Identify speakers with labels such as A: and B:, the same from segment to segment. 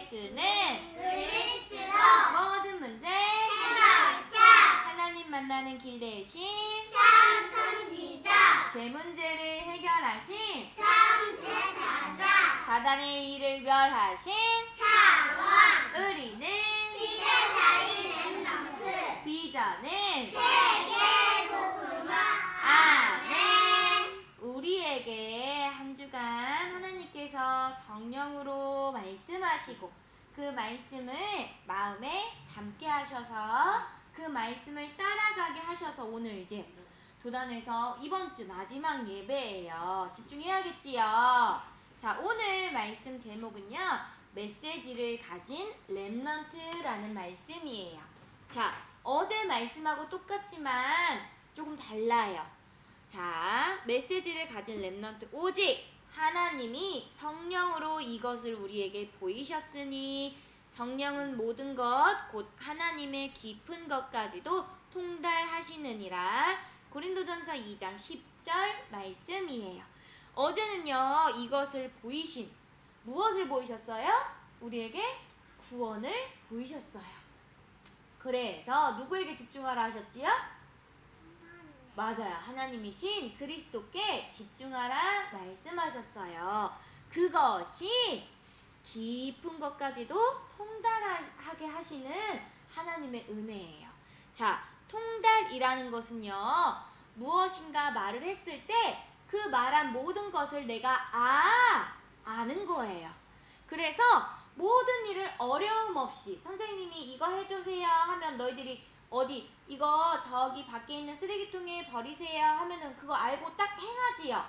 A: 예수는
B: 그리스도
A: 모든 문제
B: 해결자
A: 하나님 만나는 길 대신
B: 참 선지자
A: 죄 문제를 해결하신
B: 참 제사자
A: 사단의 일을 멸하신
B: 차왕
A: 우리는
B: 시대자인 랩넌트
A: 비전은
B: 세계 복음화
A: 아멘. 우리에게 한 주간 하나님께서 성령으로 말씀하시고 그 말씀을 마음에 담게 하셔서 그 말씀을 따라가게 하셔서 오늘 이제 도단에서 이번 주 마지막 예배예요. 집중해야겠지요. 자, 오늘 말씀 제목은요. 메시지를 가진 렘넌트라는 말씀이에요. 자, 어제 말씀하고 똑같지만 조금 달라요. 자, 메시지를 가진 렘넌트 오직 하나님이 성령으로 이것을 우리에게 보이셨으니 성령은 모든 것 곧 하나님의 깊은 것까지도 통달하시느니라. 고린도전서 2장 10절 말씀이에요. 어제는요 이것을 보이신 무엇을 보이셨어요? 우리에게 구원을 보이셨어요. 그래서 누구에게 집중하라 하셨지요? 맞아요. 하나님이신 그리스도께 집중하라 말씀하셨어요. 그것이 깊은 것까지도 통달하게 하시는 하나님의 은혜예요. 자, 통달이라는 것은요. 무엇인가 말을 했을 때 그 말한 모든 것을 내가 아는 거예요. 그래서 모든 일을 어려움 없이 선생님이 이거 해주세요 하면 너희들이 어디 이거 저기 밖에 있는 쓰레기통에 버리세요 하면은 그거 알고 딱 행하지요.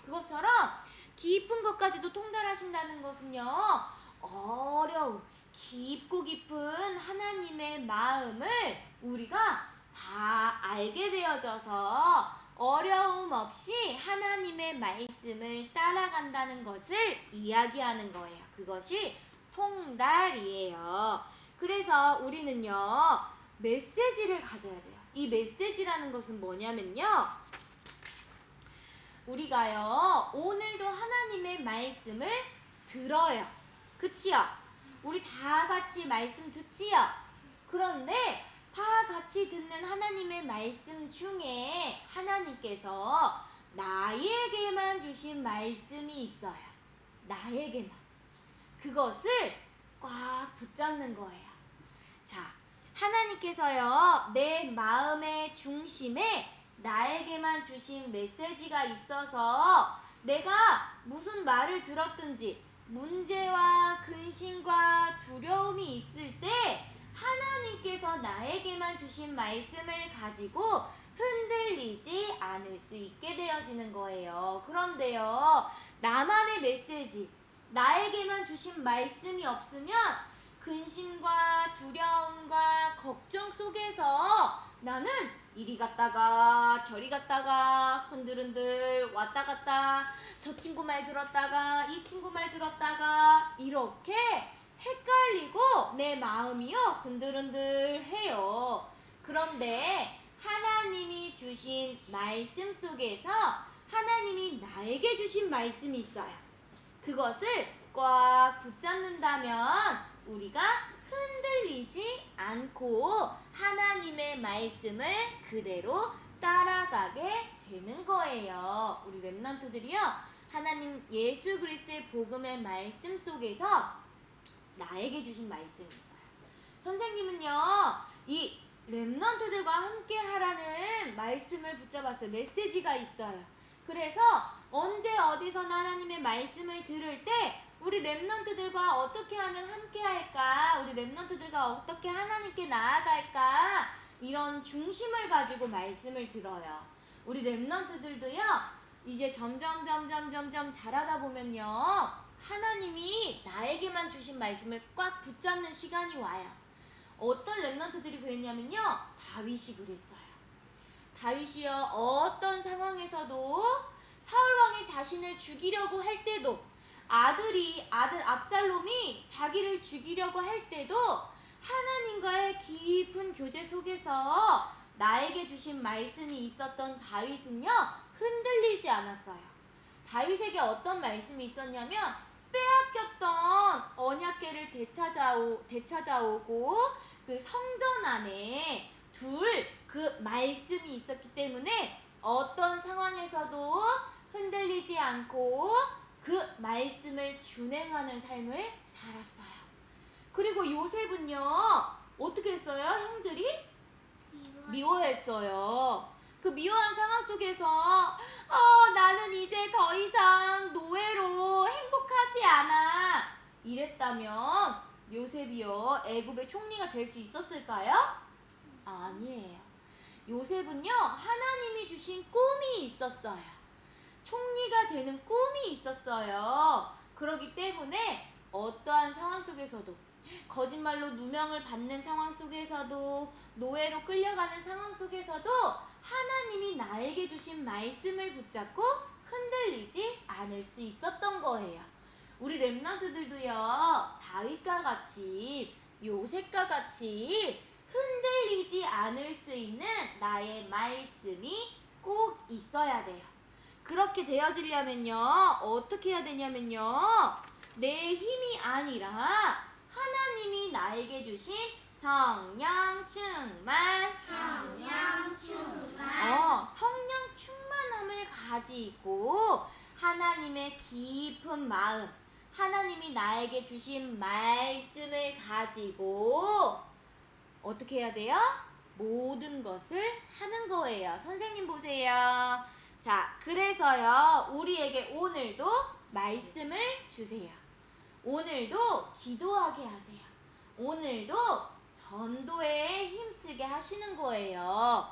A: 그것처럼 깊은 것까지도 통달하신다는 것은요. 어려운 깊고 깊은 하나님의 마음을 우리가 다 알게 되어져서 어려움 없이 하나님의 말씀을 따라간다는 것을 이야기하는 거예요. 그것이 통달이에요. 그래서 우리는요. 메시지를 가져야 돼요. 이 메시지라는 것은 뭐냐면요. 우리가요. 오늘도 하나님의 말씀을 들어요. 그치요? 우리 다 같이 말씀 듣지요? 그런데 다 같이 듣는 하나님의 말씀 중에 하나님께서 나에게만 주신 말씀이 있어요. 나에게만. 그것을 꽉 붙잡는 거예요. 자, 하나님께서요, 내 마음의 중심에 나에게만 주신 메시지가 있어서 내가 무슨 말을 들었든지 문제와 근심과 두려움이 있을 때 하나님께서 나에게만 주신 말씀을 가지고 흔들리지 않을 수 있게 되어지는 거예요. 그런데요, 나만의 메시지, 나에게만 주신 말씀이 없으면 근심과 두려움과 걱정 속에서 나는 이리 갔다가 저리 갔다가 흔들흔들 왔다 갔다 저 친구 말 들었다가 이 친구 말 들었다가 이렇게 헷갈리고 내 마음이요 흔들흔들 해요. 그런데 하나님이 주신 말씀 속에서 하나님이 나에게 주신 말씀이 있어요. 그것을 꽉 붙잡는다면 우리가 흔들리지 않고 하나님의 말씀을 그대로 따라가게 되는 거예요. 우리 렘넌트들이요. 하나님 예수 그리스도의 복음의 말씀 속에서 나에게 주신 말씀이 있어요. 선생님은요. 이 렘넌트들과 함께 하라는 말씀을 붙잡았어요. 메시지가 있어요. 그래서 언제 어디서나 하나님의 말씀을 들을 때 우리 렘넌트들과 어떻게 하면 함께 할까? 우리 렘넌트들과 어떻게 하나님께 나아갈까? 이런 중심을 가지고 말씀을 들어요. 우리 렘넌트들도요. 이제 점점 자라다 보면요. 하나님이 나에게만 주신 말씀을 꽉 붙잡는 시간이 와요. 어떤 렘넌트들이 그랬냐면요. 다윗이 그랬어요. 다윗이요. 어떤 상황에서도 사울왕이 자신을 죽이려고 할 때도 아들 압살롬이 자기를 죽이려고 할 때도 하나님과의 깊은 교제 속에서 나에게 주신 말씀이 있었던 다윗은요. 흔들리지 않았어요. 다윗에게 어떤 말씀이 있었냐면 빼앗겼던 언약궤를 되찾아오고 그 성전 안에 그 말씀이 있었기 때문에 어떤 상황에서도 흔들리지 않고 그 말씀을 준행하는 삶을 살았어요. 그리고 요셉은요, 어떻게 했어요? 형들이 미워했어요. 그 미워한 상황 속에서 나는 이제 더 이상 노예로 행복하지 않아 이랬다면 요셉이요 애굽의 총리가 될 수 있었을까요? 아니에요. 요셉은요 하나님이 주신 꿈이 있었어요. 총리가 되는 꿈이 있었어요. 그렇기 때문에 어떠한 상황 속에서도, 거짓말로 누명을 받는 상황 속에서도, 노예로 끌려가는 상황 속에서도 하나님이 나에게 주신 말씀을 붙잡고 흔들리지 않을 수 있었던 거예요. 우리 렘넌트들도요 다윗과 같이, 요셉과 같이 흔들리지 않을 수 있는 나의 말씀이 꼭 있어야 돼요. 그렇게 되어지려면요 어떻게 해야 되냐면요, 내 힘이 아니라 하나님이 나에게 주신 성령 충만, 성령 충만함을 가지고 하나님의 깊은 마음, 하나님이 나에게 주신 말씀을 가지고 어떻게 해야 돼요? 모든 것을 하는 거예요. 선생님 보세요. 자, 그래서요 우리에게 오늘도 말씀을 주세요. 오늘도 기도하게 하세요. 오늘도 전도에 힘쓰게 하시는 거예요.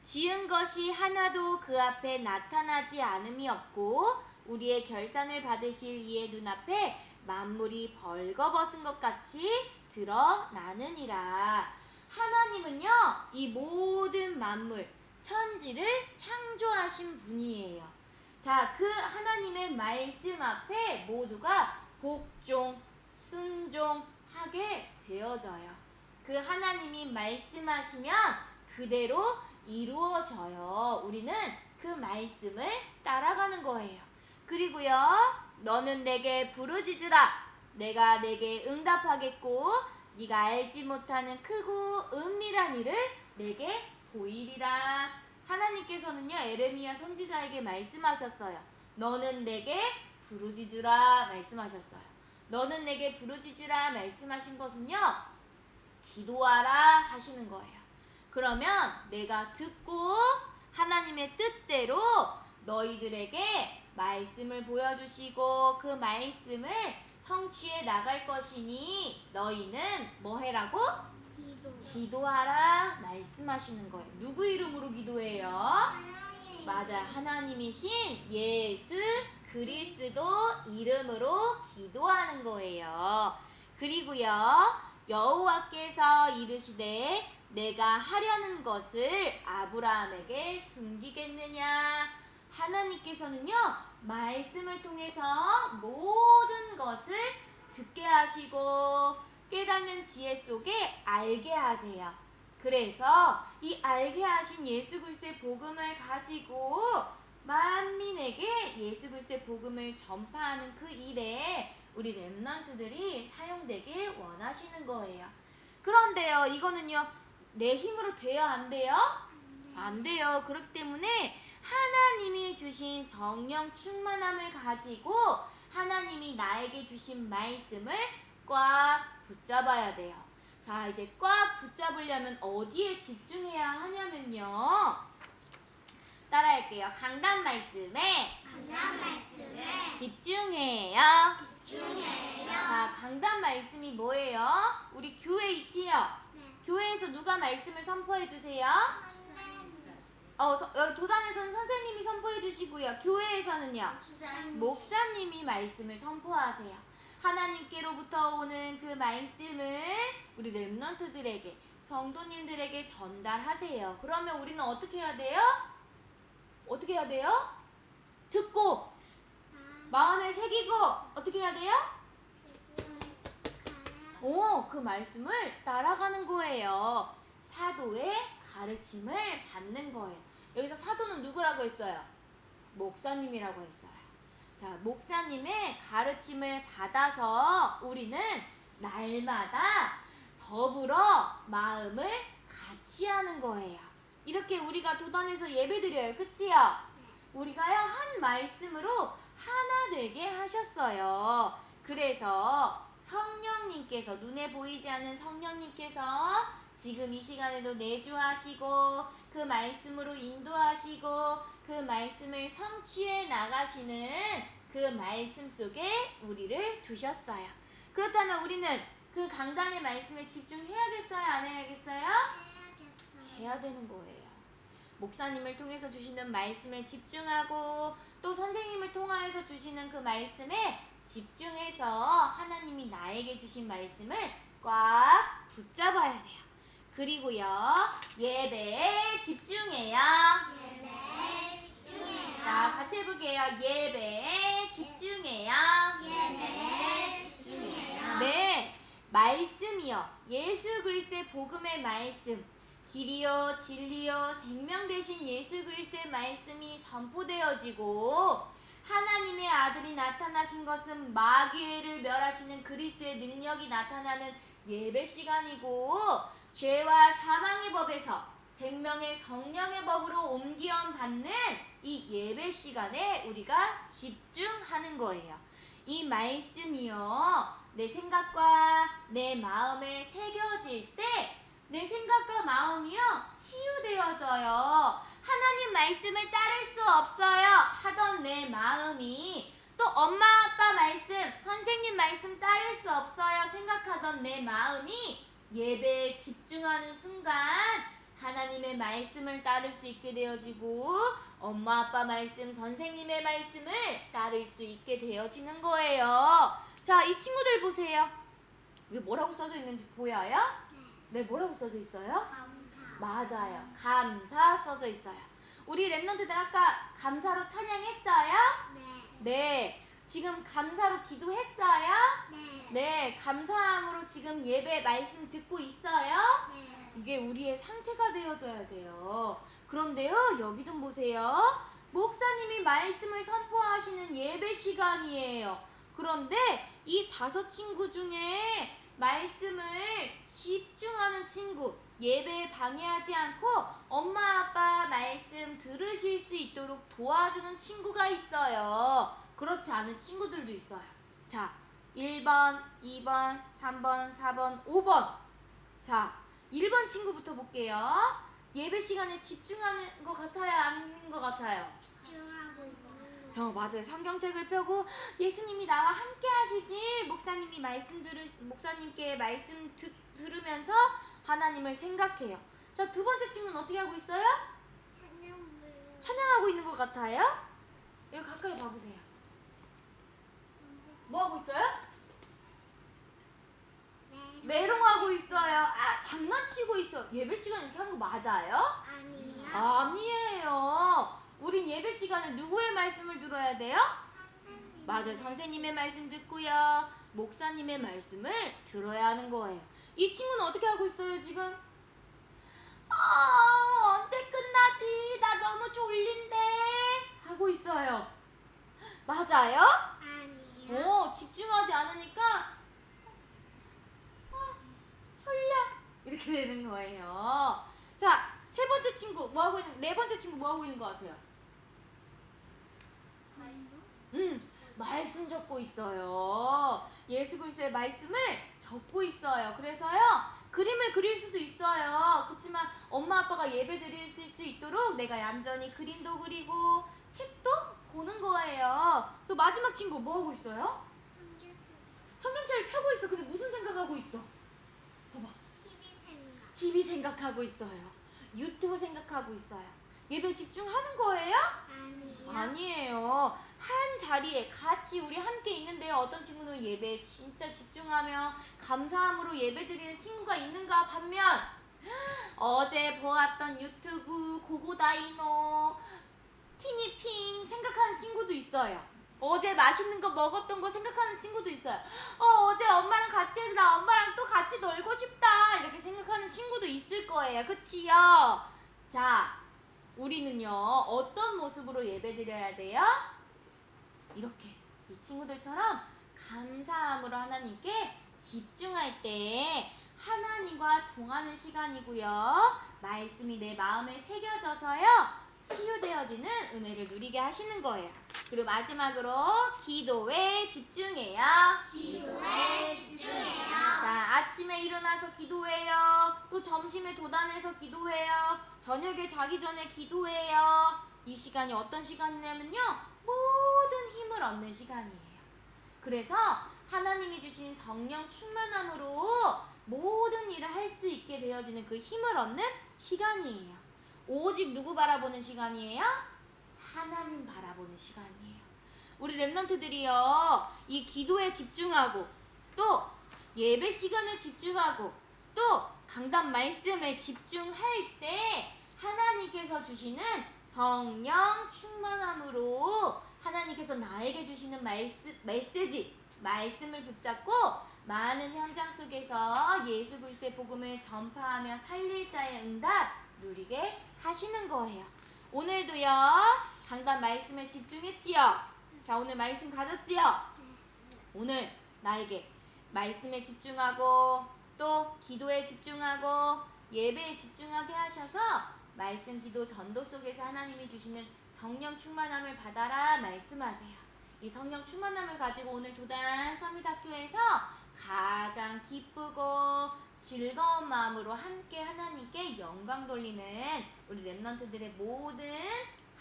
A: 지은 것이 하나도 그 앞에 나타나지 않음이 없고 우리의 결산을 받으실 이의 눈앞에 만물이 벌거벗은 것 같이 드러나느니라. 하나님은요 이 모든 만물, 천지를 창조하신 분이에요. 자, 그 하나님의 말씀 앞에 모두가 복종, 순종하게 되어져요. 그 하나님이 말씀하시면 그대로 이루어져요. 우리는 그 말씀을 따라가는 거예요. 그리고요, 너는 내게 부르짖으라. 내가 내게 응답하겠고 네가 알지 못하는 크고 은밀한 일을 내게 보이리라. 하나님께서는요 에레미야 선지자에게 말씀하셨어요. 너는 내게 부르짖으라 말씀하셨어요. 너는 내게 부르짖으라 말씀하신 것은요 기도하라 하시는 거예요. 그러면 내가 듣고 하나님의 뜻대로 너희들에게 말씀을 보여주시고 그 말씀을 성취해 나갈 것이니 너희는 뭐 해라고? 기도하라 말씀하시는 거예요. 누구 이름으로 기도해요? 맞아, 하나님이신 예수 그리스도 이름으로 기도하는 거예요. 그리고요 여호와께서 이르시되 내가 하려는 것을 아브라함에게 숨기겠느냐. 하나님께서는요 말씀을 통해서 모든 것을 듣게 하시고 깨닫는 지혜 속에 알게 하세요. 그래서 이 알게 하신 예수 그리스도의 복음을 가지고 만민에게 예수 그리스도의 복음을 전파하는 그 일에 우리 렘넌트들이 사용되길 원하시는 거예요. 그런데요 이거는요 내 힘으로 돼요 안 돼요? 안 돼요. 그렇기 때문에 하나님이 주신 성령 충만함을 가지고 하나님이 나에게 주신 말씀을 꽉 붙잡아야 돼요. 자, 이제 꽉 붙잡으려면 어디에 집중해야 하냐면요, 따라할게요. 강단 말씀에 집중해요. 자, 강단 말씀이 뭐예요? 우리 교회 있지요? 교회에서 누가 말씀을 선포해 주세요? 도단에서는 선생님이 선포해 주시고요. 교회에서는요? 목사님이 말씀을 선포하세요. 하나님께로부터 오는 그 말씀을 우리 렘넌트들에게, 성도님들에게 전달하세요. 그러면 우리는 어떻게 해야 돼요? 어떻게 해야 돼요? 듣고 마음에 새기고 어떻게 해야 돼요? 그 말씀을 따라가는 거예요. 사도의 가르침을 받는 거예요. 여기서 사도는 누구라고 했어요? 목사님이라고 했어요. 자, 목사님의 가르침을 받아서 우리는 날마다 더불어 마음을 같이 하는 거예요. 이렇게 우리가 도단에서 예배드려요. 그치요? 우리가요 한 말씀으로 하나 되게 하셨어요. 그래서 성령님께서, 눈에 보이지 않는 성령님께서 지금 이 시간에도 내주하시고 그 말씀으로 인도하시고 그 말씀을 성취해 나가시는 그 말씀 속에 우리를 두셨어요. 그렇다면 우리는 그 강단의 말씀에 집중해야겠어요? 안 해야겠어요? 해야 되는 거예요. 목사님을 통해서 주시는 말씀에 집중하고 또 선생님을 통하여서 주시는 그 말씀에 집중해서 하나님이 나에게 주신 말씀을 꽉 붙잡아야 돼요. 그리고요 예배에 집중해요.
B: 예배에 집중해요.
A: 자, 같이 해볼게요. 예배에 집중해요.
B: 예배에 집중해요.
A: 네, 말씀이요. 예수 그리스도의 복음의 말씀, 길이요, 진리요, 생명 되신 예수 그리스도의 말씀이 선포되어지고 하나님의 아들이 나타나신 것은 마귀를 멸하시는 그리스도의 능력이 나타나는 예배 시간이고 죄와 사망의 법에서 생명의 성령의 법으로 옮겨 받는 이 예배 시간에 우리가 집중하는 거예요. 이 말씀이요 내 생각과 내 마음에 새겨질 때 내 생각과 마음이요 치유되어져요. 하나님 말씀을 따를 수 없어요 하던 내 마음이 또 엄마 아빠 말씀, 선생님 말씀 따를 수 없어요 생각하던 내 마음이 예배에 집중하는 순간 하나님의 말씀을 따를 수 있게 되어지고 엄마 아빠 말씀, 선생님의 말씀을 따를 수 있게 되어지는 거예요. 자, 이 친구들 보세요. 이게 뭐라고 써져 있는지 보여요? 네, 뭐라고 써져 있어요?
B: 감사.
A: 맞아요. 감사 써져 있어요. 우리 랩런트들 아까 감사로 찬양했어요?
B: 네.
A: 네. 지금 감사로 기도했어요?
B: 네.
A: 네. 감사함으로 지금 예배 말씀 듣고 있어요?
B: 네.
A: 이게 우리의 상태가 되어져야 돼요. 그런데요, 여기 좀 보세요. 목사님이 말씀을 선포하시는 예배 시간이에요. 그런데 이 5 친구 중에 말씀을 집중하는 친구, 예배에 방해하지 않고 엄마 아빠 말씀 들으실 수 있도록 도와주는 친구가 있어요. 그렇지 않은 친구들도 있어요. 자, 1번, 2번, 3번, 4번, 5번. 자, 1번 친구부터 볼게요. 예배 시간에 집중하는 것 같아요? 아닌 것 같아요?
B: 집중하고 있는 거.
A: 저 맞아요. 성경책을 펴고 예수님이 나와 함께 하시지. 목사님께 말씀 들으면서 하나님을 생각해요. 자, 2번째 친구는 어떻게 하고 있어요?
B: 찬양 불러.
A: 찬양하고 있는 것 같아요? 여기 가까이 봐보세요. 뭐 하고 있어요?
B: 네.
A: 메롱하고 있어요. 아, 장난치고 있어. 예배 시간 이렇게 하는 거 맞아요?
B: 아니요.
A: 아니에요. 우린 예배 시간에 누구의 말씀을 들어야 돼요?
B: 선생님.
A: 맞아요. 선생님의 말씀 듣고요. 목사님의 말씀을 들어야 하는 거예요. 이 친구는 어떻게 하고 있어요, 지금? 언제 끝나지? 나 너무 졸린데. 하고 있어요. 맞아요?
B: 아니요.
A: 집중하지 않으니까 졸려. 이렇게 되는 거예요. 자, 3번째 친구 뭐 하고 있는? 4번째 친구 뭐 하고 있는 것 같아요? 말씀 적고 있어요. 예수 그리스도의 말씀을 적고 있어요. 그래서요, 그림을 그릴 수도 있어요. 그렇지만 엄마 아빠가 예배 드릴 수 있도록 내가 얌전히 그림도 그리고 책도 보는 거예요. 또 마지막 친구 뭐 하고 있어요? 성경책을 펴고 있어. 근데 무슨 생각하고 있어? 봐봐.
B: TV 생각.
A: TV 생각하고 있어요. 유튜브 생각하고 있어요. 예배 집중하는 거예요?
B: 아니요.
A: 아니에요. 한 자리에 같이 우리 함께 있는데요. 어떤 친구는 예배에 진짜 집중하며 감사함으로 예배드리는 친구가 있는가 반면 어제 보았던 유튜브 고고다이노 티니핑 생각하는 친구도 있어요. 어제 맛있는 거 먹었던 거 생각하는 친구도 있어요. 어제 엄마랑 같이 해서 나 엄마랑 또 같이 놀고 싶다 이렇게 생각하는 친구도 있을 거예요. 그치요? 자, 우리는요 어떤 모습으로 예배드려야 돼요? 이렇게 이 친구들처럼 감사함으로 하나님께 집중하는 집중할 때 하나님과 동하는 시간이고요. 말씀이 내 마음에 새겨져서요. 치유되어지는 은혜를 누리게 하시는 거예요. 그리고 마지막으로 기도에 집중해요.
B: 기도에 집중해요.
A: 자, 아침에 일어나서 기도해요. 또 점심에 도단해서 기도해요. 저녁에 자기 전에 기도해요. 이 시간이 어떤 시간이냐면요. 모든 힘을 얻는 시간이에요. 그래서 하나님이 주신 성령 충만함으로 모든 일을 할 수 있게 되어지는 그 힘을 얻는 시간이에요. 오직 누구 바라보는 시간이에요? 하나님 바라보는 시간이에요. 우리 랩런트들이요, 이 기도에 집중하고 또 예배 시간에 집중하고 또 강단 말씀에 집중할 때 하나님께서 주시는 성령 충만함으로 하나님께서 나에게 주시는 말씀을 붙잡고 많은 현장 속에서 예수 그리스도의 복음을 전파하며 살릴 자의 응답 누리게 하시는 거예요. 오늘도요, 강단 말씀에 집중했지요? 자, 오늘 말씀 가졌지요? 오늘 나에게 말씀에 집중하고 또 기도에 집중하고 예배에 집중하게 하셔서 말씀, 기도, 전도 속에서 하나님이 주시는 성령 충만함을 받아라 말씀하세요. 이 성령 충만함을 가지고 오늘 도단 서밋학교에서 가장 기쁘고 즐거운 마음으로 함께 하나님께 영광 돌리는 우리 랩런트들의 모든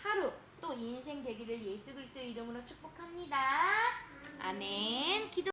A: 하루 또 인생 되기를 예수 그리스도의 이름으로 축복합니다. 아멘. 기도